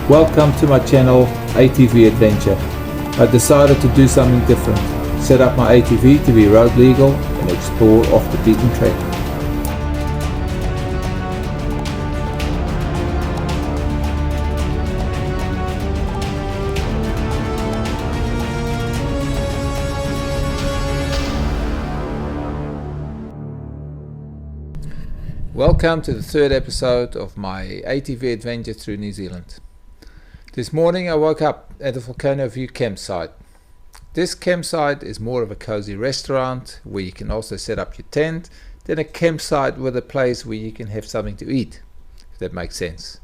Welcome to my channel ATV Adventure. I decided to do something different, set up my ATV to be road legal and explore off the beaten track. Welcome to the third episode of my ATV adventure through New Zealand. This morning I woke up at the Volcano View campsite. This campsite is more of a cozy restaurant where you can also set up your tent than a campsite with a place where you can have something to eat, if that makes sense.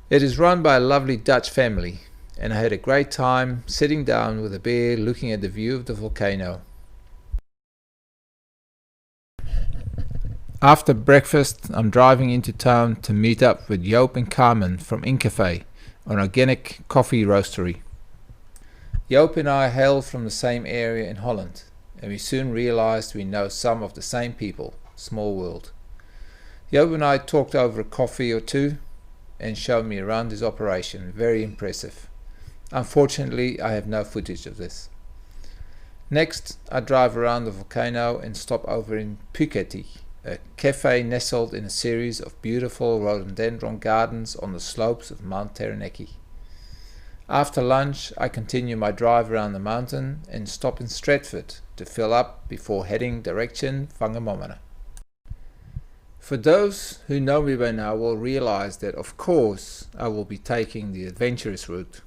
It is run by a lovely Dutch family and I had a great time sitting down with a beer looking at the view of the volcano. After breakfast, I'm driving into town to meet up with Joop and Carmen from Incafe, an organic coffee roastery. Joop and I hail from the same area in Holland, and we soon realized we know some of the same people. Small world. Joop and I talked over a coffee or two and showed me around his operation. Very impressive. Unfortunately, I have no footage of this. Next, I drive around the volcano and stop over in Puketi, a cafe nestled in a series of beautiful rhododendron gardens on the slopes of Mount Taranaki. After lunch, I continue my drive around the mountain and stop in Stratford to fill up before heading direction Whangamomona. For those who know me by now will realize that of course I will be taking the adventurous route.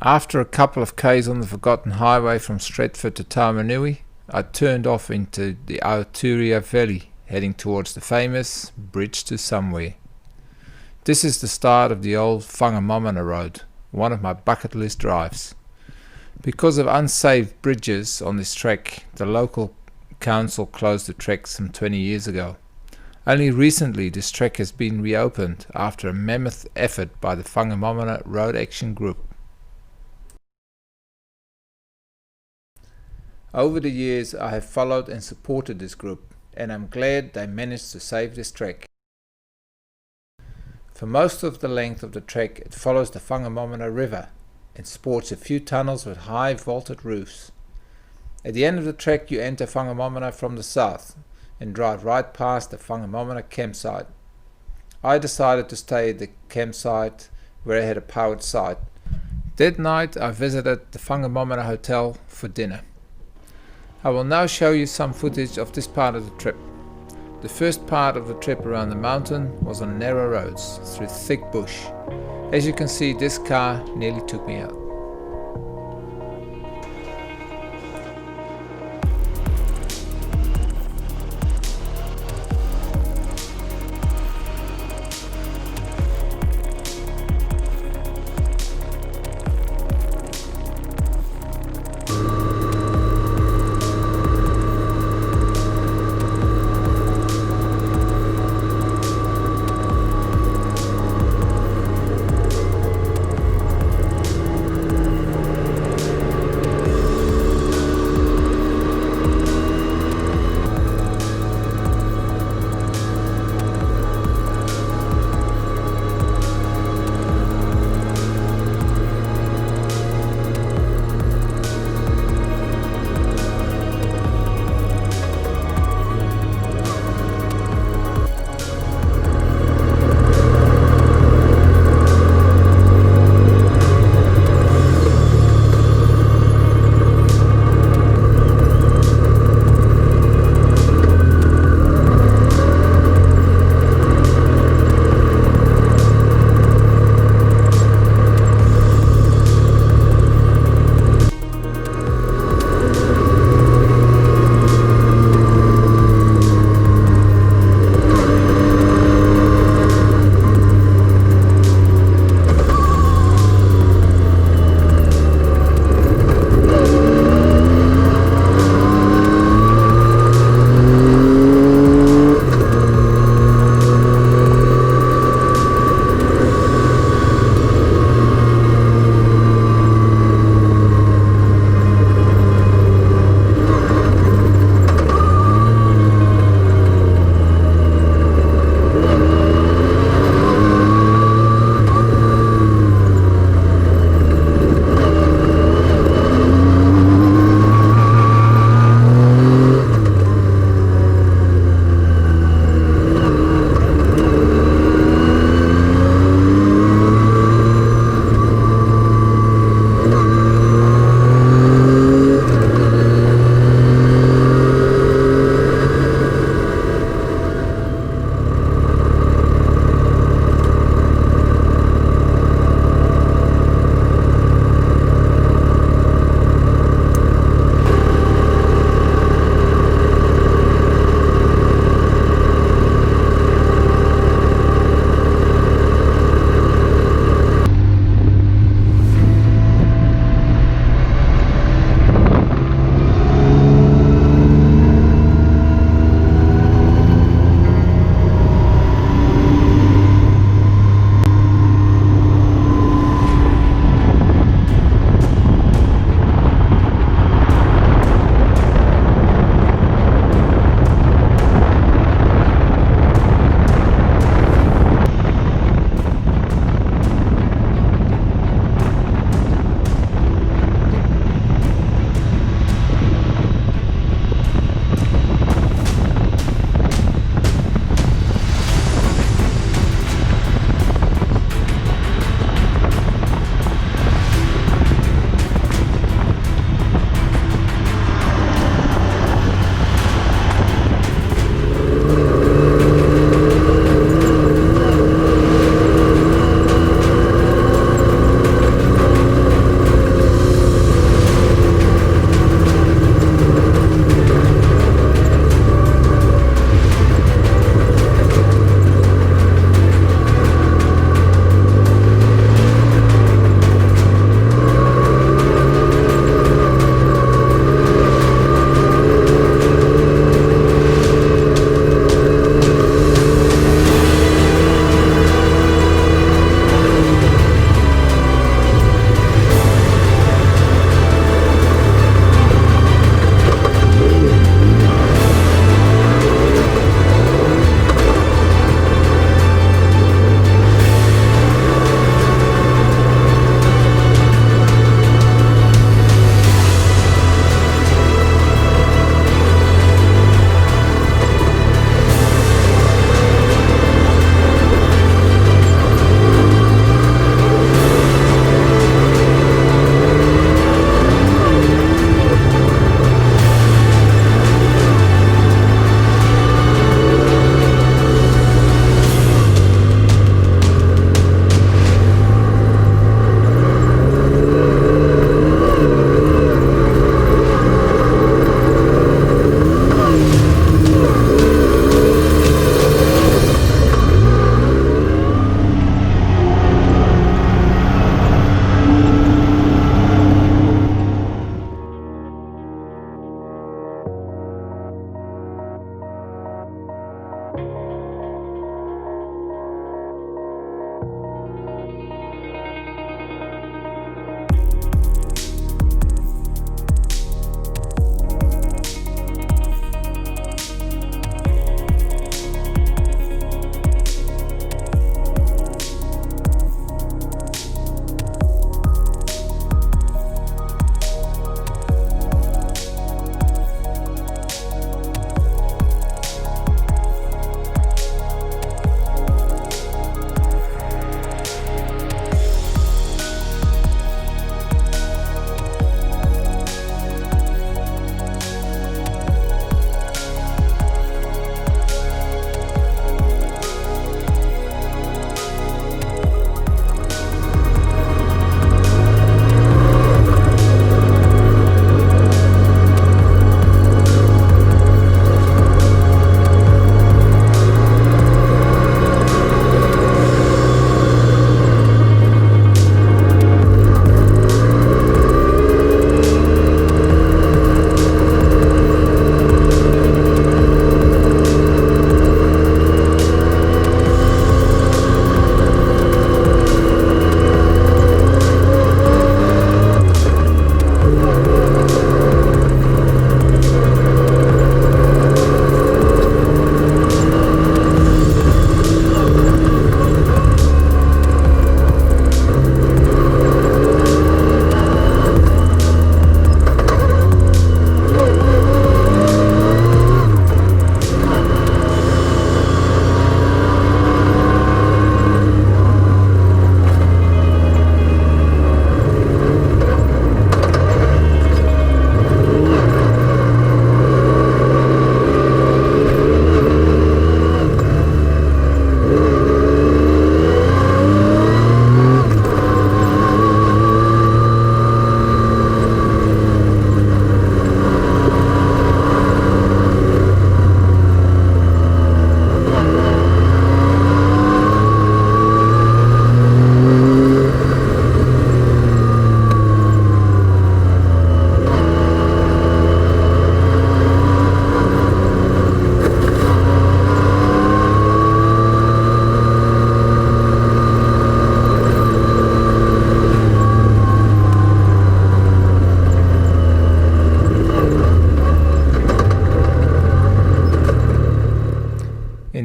After a couple of k's on the forgotten highway from Stratford to Taranaki, I turned off into the Aotearoa Valley, heading towards the famous Bridge to Somewhere. This is the start of the old Whangamomona road, one of my bucket list drives. Because of unsafe bridges on this trek, the local council closed the trek some 20 years ago. Only recently this trek has been reopened after a mammoth effort by the Whangamomona Road Action Group. Over the years I have followed and supported this group, and I'm glad they managed to save this trek. For most of the length of the trek it follows the Whangamomona River and sports a few tunnels with high vaulted roofs. At the end of the trek you enter Whangamomona from the south and drive right past the Whangamomona campsite. I decided to stay at the campsite where I had a powered site. That night I visited the Whangamomona Hotel for dinner. I will now show you some footage of this part of the trip. The first part of the trip around the mountain was on narrow roads through thick bush. As you can see, this car nearly took me out.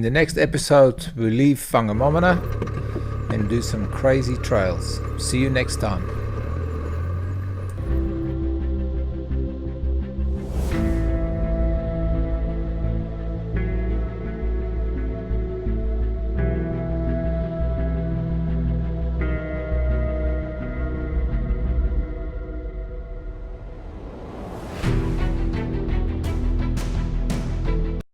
the next episode we leave Whangamomona and do some crazy trails. See you next time.